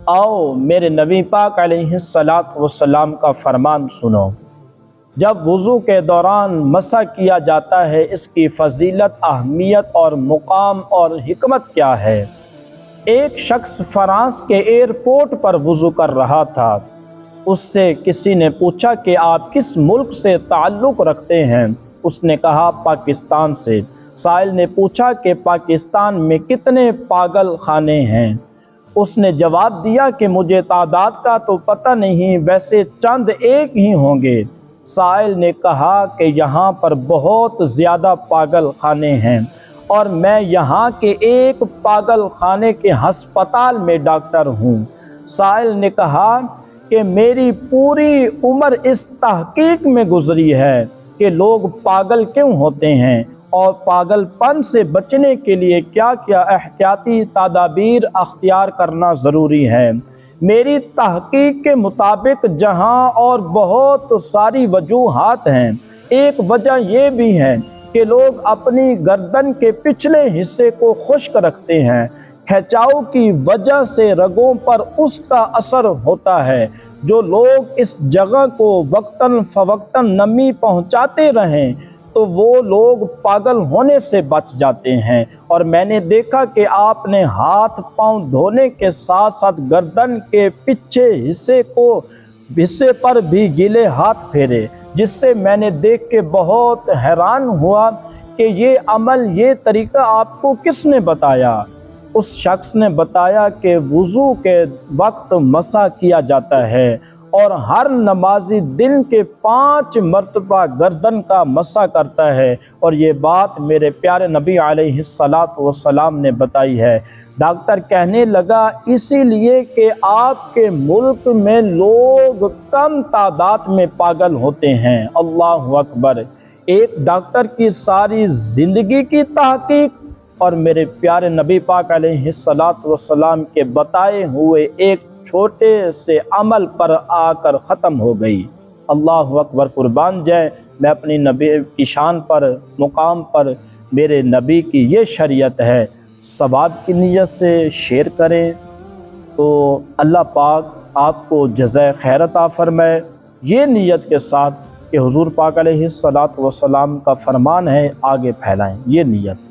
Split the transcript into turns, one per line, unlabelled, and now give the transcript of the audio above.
آؤ میرے نبی پاک علیہ الصلاۃ والسلام کا فرمان سنو۔ جب وضو کے دوران مسح کیا جاتا ہے، اس کی فضیلت، اہمیت اور مقام اور حکمت کیا ہے؟ ایک شخص فرانس کے ایئرپورٹ پر وضو کر رہا تھا۔ اس سے کسی نے پوچھا کہ آپ کس ملک سے تعلق رکھتے ہیں؟ اس نے کہا پاکستان سے۔ سائل نے پوچھا کہ پاکستان میں کتنے پاگل خانے ہیں؟ اس نے جواب دیا کہ مجھے تعداد کا تو پتہ نہیں، ویسے چند ایک ہی ہوں گے۔ سائل نے کہا کہ یہاں پر بہت زیادہ پاگل خانے ہیں اور میں یہاں کے ایک پاگل خانے کے ہسپتال میں ڈاکٹر ہوں۔ سائل نے کہا کہ میری پوری عمر اس تحقیق میں گزری ہے کہ لوگ پاگل کیوں ہوتے ہیں اور پاگل پن سے بچنے کے لیے کیا کیا احتیاطی تدابیر اختیار کرنا ضروری ہے۔ میری تحقیق کے مطابق جہاں اور بہت ساری وجوہات ہیں، ایک وجہ یہ بھی ہے کہ لوگ اپنی گردن کے پچھلے حصے کو خشک رکھتے ہیں۔ کھچاؤ کی وجہ سے رگوں پر اس کا اثر ہوتا ہے۔ جو لوگ اس جگہ کو وقتاً فوقتاً نمی پہنچاتے رہیں تو وہ لوگ پاگل ہونے سے بچ جاتے ہیں۔ اور میں نے دیکھا کہ آپ نے ہاتھ پاؤں دھونے کے ساتھ ساتھ گردن کے پچھے حصے پر بھی گیلے ہاتھ پھیرے، جس سے میں نے دیکھ کے بہت حیران ہوا کہ یہ عمل، یہ طریقہ آپ کو کس نے بتایا؟ اس شخص نے بتایا کہ وضو کے وقت مسح کیا جاتا ہے اور ہر نمازی دن کے 5 مرتبہ گردن کا مسح کرتا ہے، اور یہ بات میرے پیارے نبی علیہ الصلاۃ والسلام نے بتائی ہے۔ ڈاکٹر کہنے لگا اسی لیے کہ آپ کے ملک میں لوگ کم تعداد میں پاگل ہوتے ہیں۔ اللہ اکبر! ایک ڈاکٹر کی ساری زندگی کی تحقیق اور میرے پیارے نبی پاک علیہ الصلاۃ والسلام کے بتائے ہوئے ایک چھوٹے سے عمل پر آ کر ختم ہو گئی۔ اللہ اکبر! قربان جائیں میں اپنی نبی کی شان پر، مقام پر میرے نبی کی یہ شریعت ہے۔ ثواب کی نیت سے شیئر کریں تو اللہ پاک آپ کو جزائے خیر عطا فرمائے۔ یہ نیت کے ساتھ کہ حضور پاک علیہ الصلاۃ والسلام کا فرمان ہے، آگے پھیلائیں، یہ نیت۔